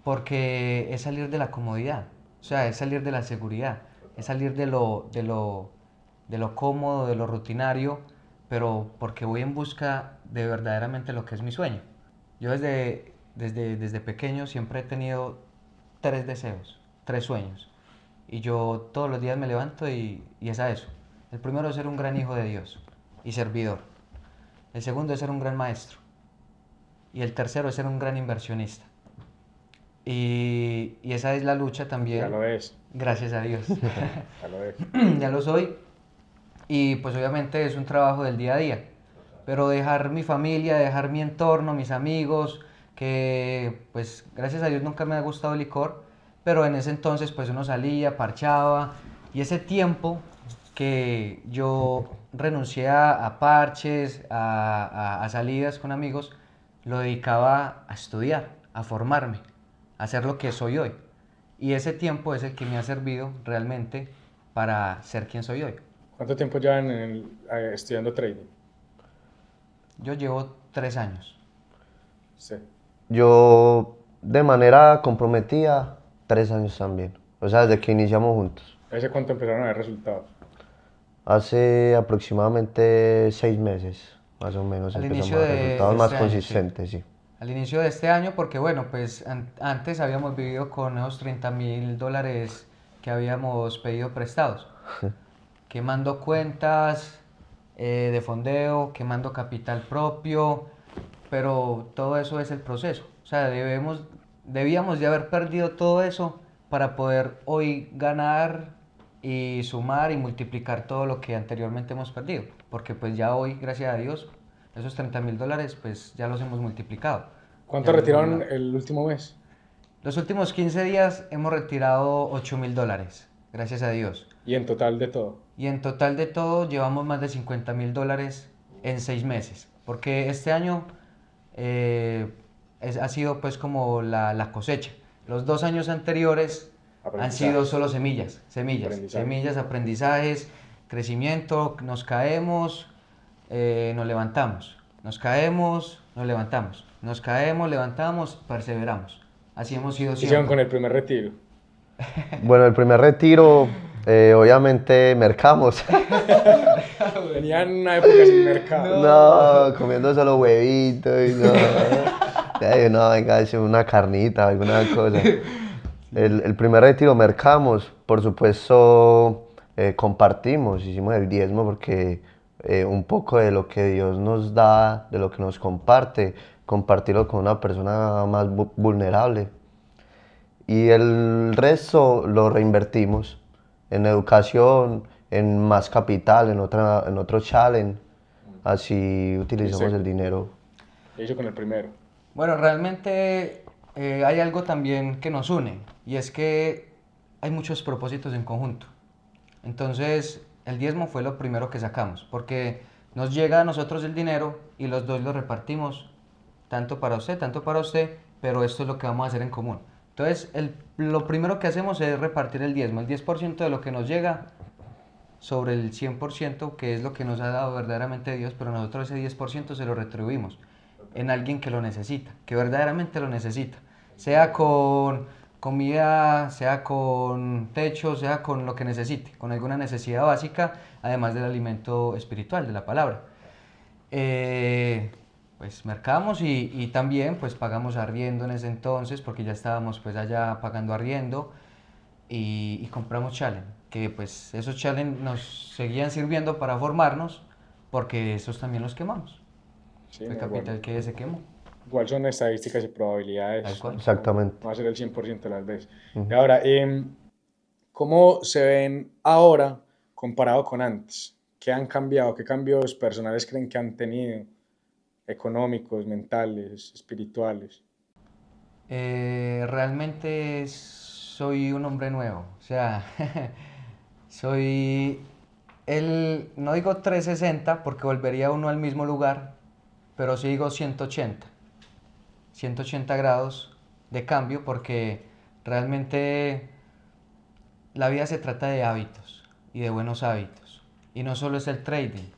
porque es salir de la comodidad, o sea, es salir de la seguridad, es salir de lo cómodo, de lo rutinario, pero porque voy en busca de verdaderamente lo que es mi sueño. Yo desde pequeño siempre he tenido tres deseos, tres sueños. Y yo todos los días me levanto y es a eso. El primero es ser un gran hijo de Dios y servidor. El segundo es ser un gran maestro. Y el tercero es ser un gran inversionista. Y esa es la lucha también. Ya lo es. Gracias a Dios. Ya lo es. Ya lo soy. Y pues obviamente es un trabajo del día a día. Pero dejar mi familia, dejar mi entorno, mis amigos, que pues gracias a Dios nunca me ha gustado el licor, pero en ese entonces pues uno salía, parchaba, y ese tiempo que yo renuncié a parches, a salidas con amigos, lo dedicaba a estudiar, a formarme, a ser lo que soy hoy. Y ese tiempo es el que me ha servido realmente para ser quien soy hoy. ¿Cuánto tiempo llevan estudiando trading? Yo llevo 3 años. Sí. Yo, de manera comprometida, 3 años también. O sea, desde que iniciamos juntos. ¿Hace cuánto empezaron a ver resultados? Hace aproximadamente 6 meses, más o menos, Al empezamos inicio a ver resultados de más este año, sí. consistentes, sí. Al inicio de este año, porque bueno, pues antes habíamos vivido con esos $30,000 que habíamos pedido prestados, quemando cuentas de fondeo, quemando capital propio, pero todo eso es el proceso. O sea, debíamos de haber perdido todo eso para poder hoy ganar y sumar y multiplicar todo lo que anteriormente hemos perdido, porque pues ya hoy, gracias a Dios, esos $30,000 pues ya los hemos multiplicado. ¿Cuánto Ya los hemos retiraron ganado. el último mes? Los últimos 15 días hemos retirado $8,000, gracias a Dios. Y en total de todo. Y en total de todo llevamos más de $50,000 en 6 meses. Porque este año ha sido pues como la cosecha. Los 2 años anteriores han sido solo semillas, aprendizajes, crecimiento, nos caemos, nos levantamos, nos caemos, nos levantamos, nos caemos, levantamos, perseveramos. Así hemos sido Hicieron siempre. con el primer retiro. Bueno, el primer retiro, obviamente, mercamos. Tenían una época sin mercado. No, comiendo solo huevitos y no. Ya digo, no, venga, es una carnita, alguna cosa. El primer retiro mercamos, por supuesto, compartimos, hicimos el diezmo porque un poco de lo que Dios nos da, de lo que nos comparte, compartirlo con una persona más vulnerable. Y el resto lo reinvertimos en educación, en más capital, en otro challenge. Así utilizamos el dinero. Lo hizo con el primero. Bueno, realmente hay algo también que nos une y es que hay muchos propósitos en conjunto. Entonces, el diezmo fue lo primero que sacamos porque nos llega a nosotros el dinero y los dos lo repartimos, tanto para usted, pero esto es lo que vamos a hacer en común. Entonces, lo primero que hacemos es repartir el diezmo, el 10% de lo que nos llega sobre el 100%, que es lo que nos ha dado verdaderamente Dios, pero nosotros ese 10% se lo retribuimos en alguien que lo necesita, que verdaderamente lo necesita, sea con comida, sea con techo, sea con lo que necesite, con alguna necesidad básica, además del alimento espiritual, de la palabra. Pues mercamos y también pues pagamos arriendo en ese entonces, porque ya estábamos pues allá pagando arriendo, y compramos challenge, que pues esos challenge nos seguían sirviendo para formarnos, porque esos también los quemamos. Sí, Fue muy capital bueno. que se quemó. igual son estadísticas y probabilidades, Tal cual. Exactamente. no va a ser el 100% de las veces. Y ahora, ¿cómo se ven ahora comparado con antes? ¿Qué han cambiado? ¿Qué cambios personales creen que han tenido? Económicos, mentales, espirituales. Realmente soy un hombre nuevo, o sea, soy no digo 360 porque volvería uno al mismo lugar, pero sí digo 180 grados de cambio porque realmente la vida se trata de hábitos y de buenos hábitos. Y no solo es el trading,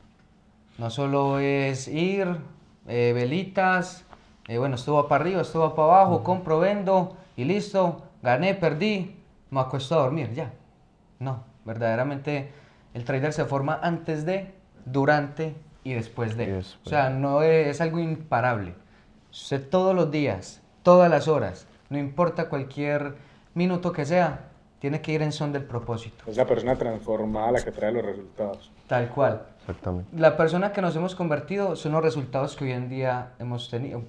no solo es ir, velitas, bueno, estuvo para arriba, estuvo para abajo, compro, vendo y listo, gané, perdí, me acuesto a dormir, ya. No, verdaderamente el trader se forma antes de, durante y después Y de. O después. sea, no es algo imparable. Usted todos los días, todas las horas, no importa cualquier minuto que sea, tiene que ir en son del propósito. Es la persona transformada la que trae los resultados. Tal cual. Exactamente. La persona que nos hemos convertido son los resultados que hoy en día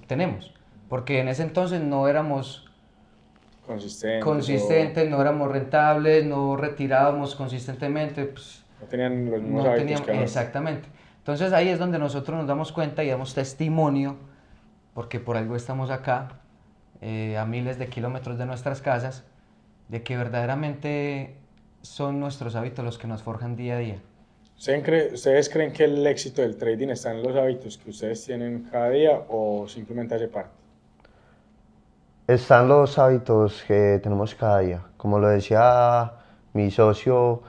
tenemos. Porque en ese entonces no éramos Consistentes. consistentes, no éramos rentables, no retirábamos consistentemente, pues, No tenían los mismos no hábitos teníamos, que ahora. exactamente. Entonces ahí es donde nosotros nos damos cuenta y damos testimonio, porque por algo estamos acá, a miles de kilómetros de nuestras casas, de que verdaderamente son nuestros hábitos los que nos forjan día a día. ¿Ustedes creen que el éxito del trading está en los hábitos que ustedes tienen cada día o simplemente hace parte? Están los hábitos que tenemos cada día. Como lo decía mi socio,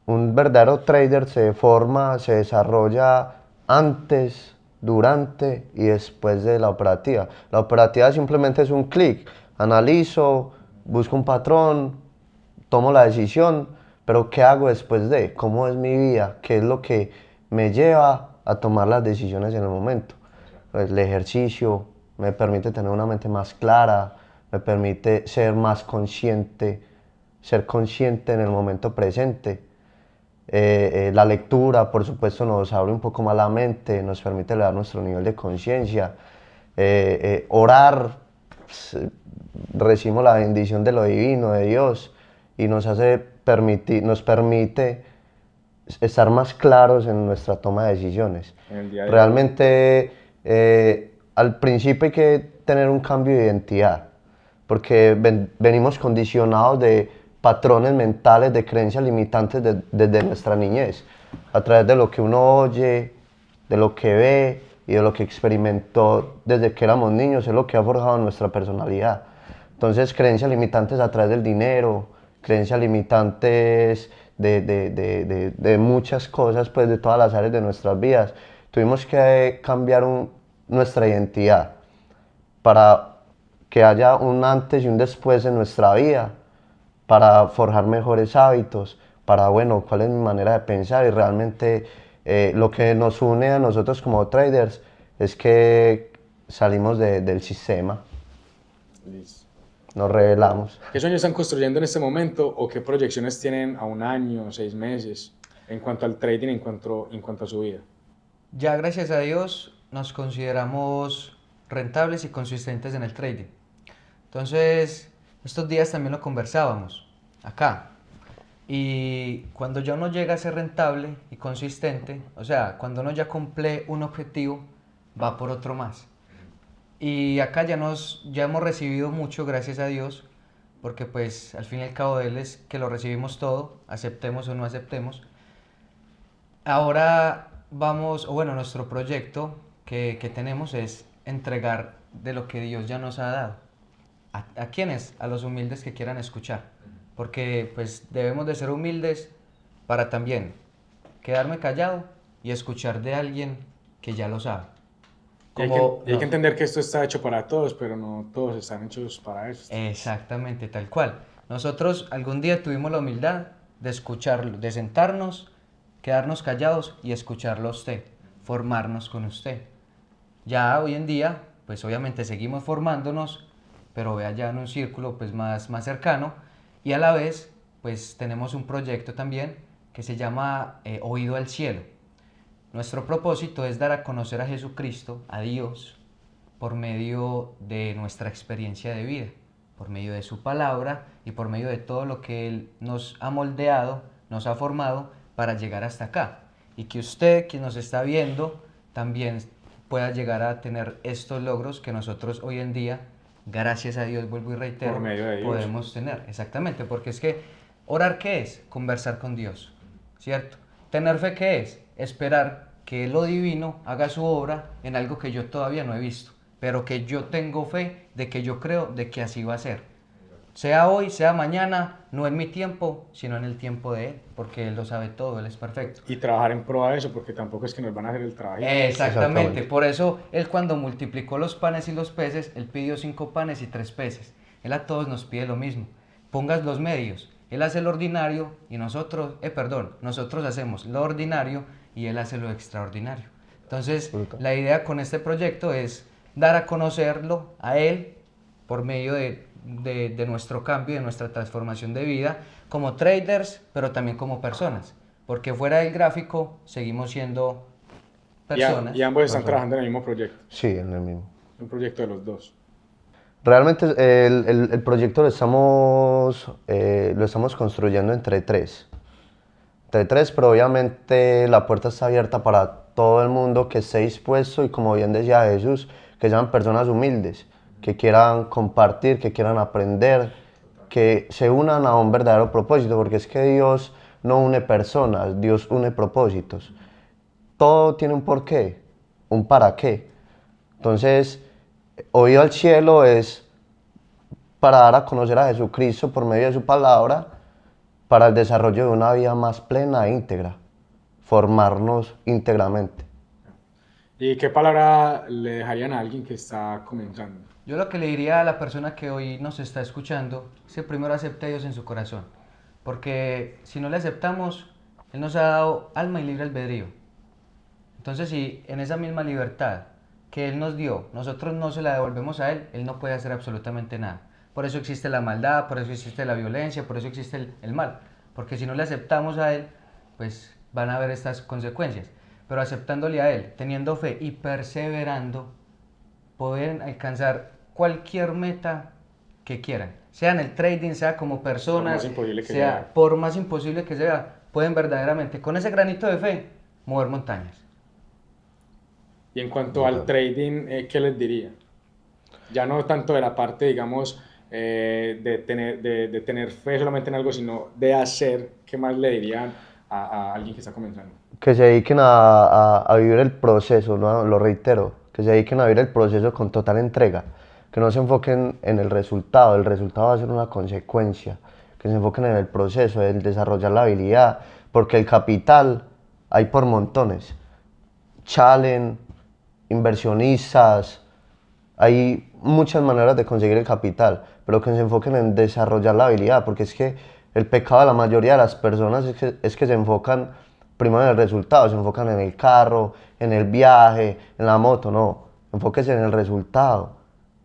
un verdadero trader se forma, se desarrolla antes, durante y después de la operativa. La operativa simplemente es un clic. Analizo, busco un patrón, tomo la decisión, pero ¿qué hago después de? ¿Cómo es mi vida? ¿Qué es lo que me lleva a tomar las decisiones en el momento? Pues el ejercicio me permite tener una mente más clara, me permite ser más consciente, ser consciente en el momento presente. La lectura, por supuesto, nos abre un poco más la mente, nos permite elevar nuestro nivel de conciencia. Orar, pues, recibimos la bendición de lo divino, de Dios, y nos permite estar más claros en nuestra toma de decisiones. En el día a día. Realmente, al principio hay que tener un cambio de identidad, porque venimos condicionados de patrones mentales, de creencias limitantes desde nuestra niñez, a través de lo que uno oye, de lo que ve y de lo que experimentó desde que éramos niños, es lo que ha forjado nuestra personalidad. Entonces, creencias limitantes a través del dinero, creencias limitantes de muchas cosas, pues de todas las áreas de nuestras vidas. Tuvimos que cambiar nuestra identidad para que haya un antes y un después en nuestra vida, para forjar mejores hábitos, para, bueno, cuál es mi manera de pensar y realmente lo que nos une a nosotros como traders es que salimos del sistema, Listo. nos revelamos. ¿Qué sueños están construyendo en este momento o qué proyecciones tienen a un año, 6 meses en cuanto al trading, en cuanto a su vida? Ya gracias a Dios nos consideramos rentables y consistentes en el trading. Entonces, estos días también lo conversábamos acá. Y cuando ya uno llega a ser rentable y consistente, o sea, cuando uno ya cumple un objetivo, va por otro más. Y acá ya hemos recibido mucho, gracias a Dios, porque pues al fin y al cabo de Él es que lo recibimos todo, aceptemos o no aceptemos. Ahora vamos, o bueno, nuestro proyecto que tenemos es entregar de lo que Dios ya nos ha dado. ¿A quiénes? A los humildes que quieran escuchar. Porque pues debemos de ser humildes para también quedarme callado y escuchar de alguien que ya lo sabe. Y hay que entender que esto está hecho para todos, pero no todos están hechos para esto. Exactamente, tal cual. Nosotros algún día tuvimos la humildad de escucharlo, de sentarnos, quedarnos callados y escucharlo a usted, formarnos con usted. Ya hoy en día, pues obviamente seguimos formándonos, pero vea ya en un círculo pues más cercano y a la vez pues tenemos un proyecto también que se llama Oído al Cielo. Nuestro propósito es dar a conocer a Jesucristo, a Dios, por medio de nuestra experiencia de vida, por medio de su palabra y por medio de todo lo que Él nos ha moldeado, nos ha formado para llegar hasta acá. Y que usted, quien nos está viendo, también pueda llegar a tener estos logros que nosotros hoy en día, gracias a Dios, vuelvo y reitero, Por medio de Dios. podemos tener. Exactamente, porque es que orar, ¿qué es? Conversar con Dios, ¿cierto? Tener fe, ¿qué es? Esperar que lo divino haga su obra en algo que yo todavía no he visto, pero que yo tengo fe de que yo creo de que así va a ser. Sea hoy, sea mañana, no en mi tiempo, sino en el tiempo de Él, porque Él lo sabe todo, Él es perfecto. Y trabajar en pro de eso, porque tampoco es que nos van a hacer el trabajo. Exactamente, por eso Él cuando multiplicó los panes y los peces, Él pidió 5 panes y 3 peces. Él a todos nos pide lo mismo, pongas los medios. Él hace lo ordinario y nosotros hacemos lo ordinario y Él hace lo extraordinario. Entonces, la idea con este proyecto es dar a conocerlo a Él por medio de nuestro cambio, de nuestra transformación de vida, como traders, pero también como personas. Porque fuera del gráfico, seguimos siendo personas. Y ambos están trabajando en el mismo proyecto. Sí, en el mismo. Un proyecto de los dos. Realmente el proyecto lo estamos construyendo entre tres. Entre tres, pero obviamente la puerta está abierta para todo el mundo que esté dispuesto y, como bien decía Jesús, que sean personas humildes, que quieran compartir, que quieran aprender, que se unan a un verdadero propósito, porque es que Dios no une personas, Dios une propósitos. Todo tiene un porqué, un para qué. Entonces, oído al cielo es para dar a conocer a Jesucristo por medio de su palabra, para el desarrollo de una vida más plena e íntegra, formarnos íntegramente. ¿Y qué palabra le dejarían a alguien que está comenzando? Yo lo que le diría a la persona que hoy nos está escuchando es que primero acepte a Dios en su corazón. Porque si no le aceptamos, Él nos ha dado alma y libre albedrío. Entonces, si en esa misma libertad que Él nos dio, nosotros no se la devolvemos a Él, Él no puede hacer absolutamente nada. Por eso existe la maldad, por eso existe la violencia, por eso existe el mal. Porque si no le aceptamos a Él, pues van a haber estas consecuencias. Pero aceptándole a Él, teniendo fe y perseverando, pueden alcanzar cualquier meta que quieran. Sea en el trading, sea como personas, por más imposible que sea, pueden verdaderamente, con ese granito de fe, mover montañas. Y en cuanto al trading, ¿qué les diría? Ya no tanto de la parte, digamos, de tener fe solamente en algo, sino de hacer. ¿Qué más le dirían a alguien que está comenzando? Que se dediquen a vivir el proceso, ¿no? Lo reitero, que se dediquen a vivir el proceso con total entrega, que no se enfoquen en el resultado va a ser una consecuencia, que se enfoquen en el proceso, en desarrollar la habilidad, porque el capital hay por montones, challenge, inversionistas, hay muchas maneras de conseguir el capital, pero que se enfoquen en desarrollar la habilidad, porque es que el pecado de la mayoría de las personas es que se enfocan primero en el resultado, se enfocan en el carro, en el viaje, en la moto, no, enfóquese en el resultado,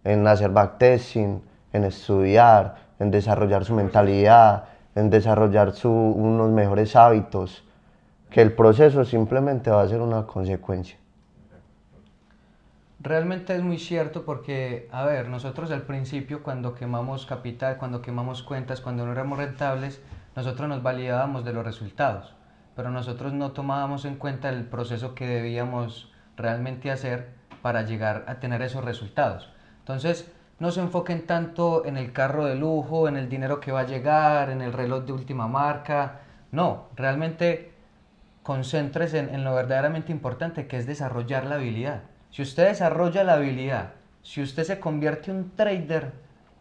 en hacer backtesting, en estudiar, en desarrollar su mentalidad, en desarrollar unos mejores hábitos, que el proceso simplemente va a ser una consecuencia. Realmente es muy cierto porque, a ver, nosotros al principio cuando quemamos capital, cuando quemamos cuentas, cuando no éramos rentables, nosotros nos validábamos de los resultados, pero nosotros no tomábamos en cuenta el proceso que debíamos realmente hacer para llegar a tener esos resultados. Entonces, no se enfoquen tanto en el carro de lujo, en el dinero que va a llegar, en el reloj de última marca, no, realmente concéntrese en lo verdaderamente importante, que es desarrollar la habilidad. Si usted desarrolla la habilidad, si usted se convierte en un trader,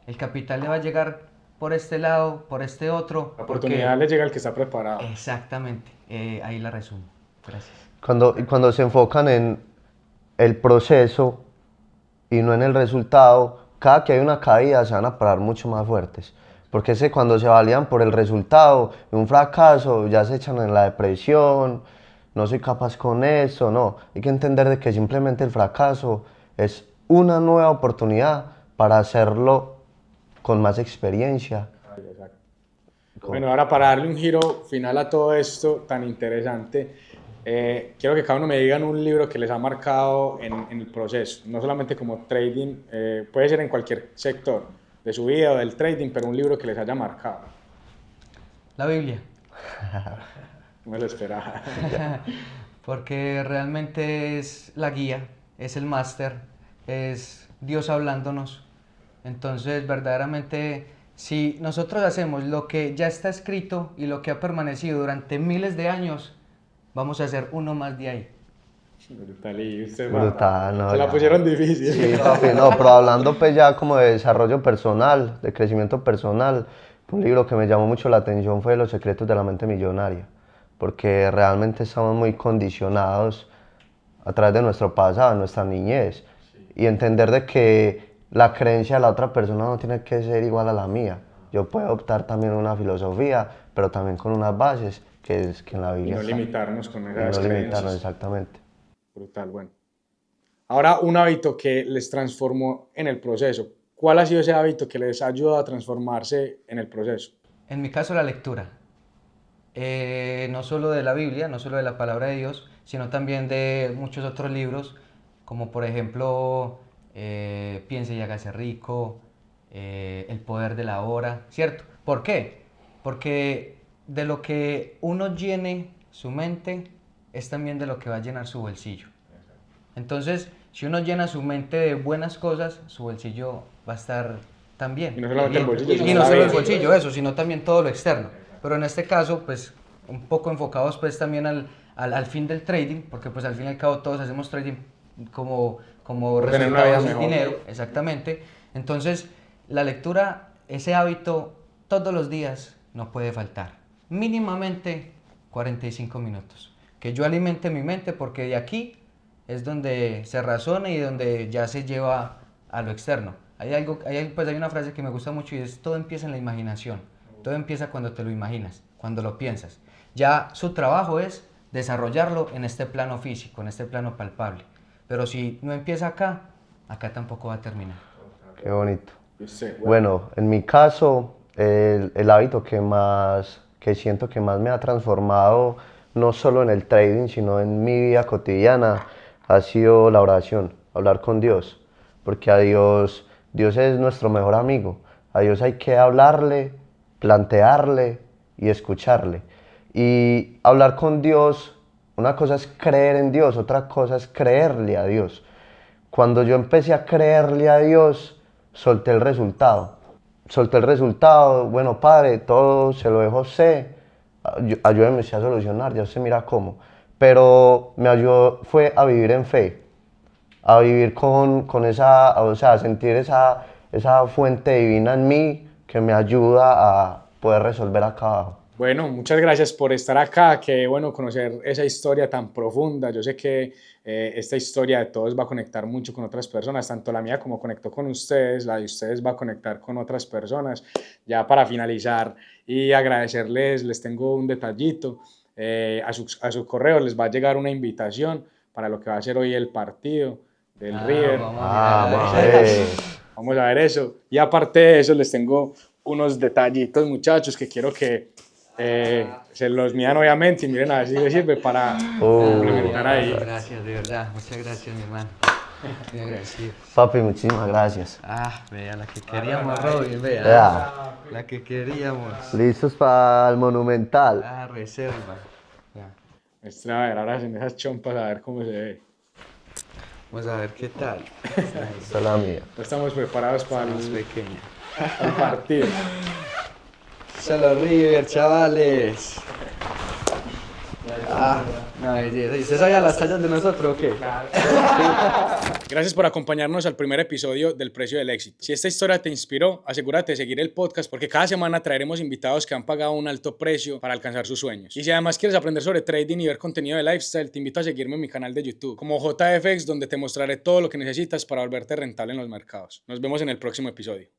el capital le va a llegar por este lado, por este otro. La oportunidad le llega al que está preparado. Exactamente, ahí la resumo. Gracias. Cuando se enfocan en el proceso y no en el resultado, cada que hay una caída se van a parar mucho más fuertes. Porque es que cuando se validan por el resultado, un fracaso, ya se echan en la depresión, no soy capaz con eso, no. Hay que entender de que simplemente el fracaso es una nueva oportunidad para hacerlo con más experiencia. Exacto. Bueno, ahora para darle un giro final a todo esto tan interesante, quiero que cada uno me digan un libro que les ha marcado en el proceso, no solamente como trading, puede ser en cualquier sector de su vida o del trading, pero un libro que les haya marcado. La Biblia. No me lo esperaba. Porque realmente es la guía, es el máster, es Dios hablándonos. Entonces, verdaderamente, si nosotros hacemos lo que ya está escrito y lo que ha permanecido durante miles de años, vamos a hacer uno más de ahí. Brutal, y usted, Brutal, no, se la ya. pusieron difícil. Sí, papi, no, pero hablando pues ya como de desarrollo personal, de crecimiento personal, un libro que me llamó mucho la atención fue Los secretos de la mente millonaria, porque realmente estamos muy condicionados a través de nuestro pasado, de nuestra niñez, y entender de que la creencia de la otra persona no tiene que ser igual a la mía. Yo puedo optar también una filosofía, pero también con unas bases que es que en la Y Biblia no está. limitarnos con Y esas no limitarnos, creencias. exactamente. Brutal, bueno. Ahora, un hábito que les transformó en el proceso. ¿Cuál ha sido ese hábito que les ha ayudado a transformarse en el proceso? En mi caso, la lectura. No solo de la Biblia, no solo de la palabra de Dios, sino también de muchos otros libros, como por ejemplo Piense y hágase rico, El poder de la hora, ¿cierto? ¿Por qué? Porque de lo que uno llene su mente es también de lo que va a llenar su bolsillo. Entonces, si uno llena su mente de buenas cosas, su bolsillo va a estar también. Y no solamente el bolsillo, Y sino no la solo el vida. bolsillo, eso, sino también todo lo externo. Pero en este caso, pues, un poco enfocados pues también al fin del trading, porque pues al fin y al cabo todos hacemos trading como Por tener una vida resultado del mejor. dinero, exactamente. Entonces, la lectura, ese hábito, todos los días no puede faltar. Mínimamente 45 minutos. Que yo alimente mi mente porque de aquí es donde se razona y donde ya se lleva a lo externo. Pues hay una frase que me gusta mucho y es: todo empieza en la imaginación. Todo empieza cuando te lo imaginas, cuando lo piensas. Ya su trabajo es desarrollarlo en este plano físico, en este plano palpable. Pero si no empieza acá, acá tampoco va a terminar. Qué bonito. Y usted, Bueno, en mi caso, el hábito que siento que más me ha transformado, no solo en el trading, sino en mi vida cotidiana, ha sido la oración, hablar con Dios. Porque a Dios es nuestro mejor amigo. A Dios hay que hablarle, plantearle y escucharle. Y hablar con Dios, una cosa es creer en Dios, otra cosa es creerle a Dios. Cuando yo empecé a creerle a Dios, solté el resultado. Solté el resultado, bueno, Padre, todo se lo dejo a usted, ayúdeme usted a solucionar, ya usted mira cómo. Pero me ayudó, fue a vivir en fe, a vivir con esa, o sea, a sentir esa fuente divina en mí que me ayuda a poder resolver acá abajo. Bueno, muchas gracias por estar acá, qué bueno conocer esa historia tan profunda. Yo sé que esta historia de todos va a conectar mucho con otras personas, tanto la mía como conectó con ustedes, la de ustedes va a conectar con otras personas. Ya para finalizar y agradecerles, les tengo un detallito. A su correo les va a llegar una invitación para lo que va a ser hoy el partido del River. Vamos a ver. Vamos a ver eso. Y aparte de eso, les tengo unos detallitos, muchachos, que quiero que se los midan obviamente y miren a ver si les sirve para complementar ahí. Gracias, de verdad. Muchas gracias, mi hermano. Muy agradecido. Papi, muchísimas gracias. Vea la que queríamos, Robin, vea. Ya. La que queríamos. ¿Listos para el Monumental? Reserva. Ya. Muestra, a ver, ahora hacen esas chompas a ver cómo se ve. Vamos a ver qué tal. Esta es la mía. No estamos preparados para Más el pequeña. partido. Solo River, chavales. No, ¿y usted sabía las tallas de nosotros o qué? Gracias por acompañarnos al primer episodio del Precio del Éxito. Si esta historia te inspiró, asegúrate de seguir el podcast porque cada semana traeremos invitados que han pagado un alto precio para alcanzar sus sueños. Y si además quieres aprender sobre trading y ver contenido de lifestyle, te invito a seguirme en mi canal de YouTube como JFX, donde te mostraré todo lo que necesitas para volverte rentable en los mercados. Nos vemos en el próximo episodio.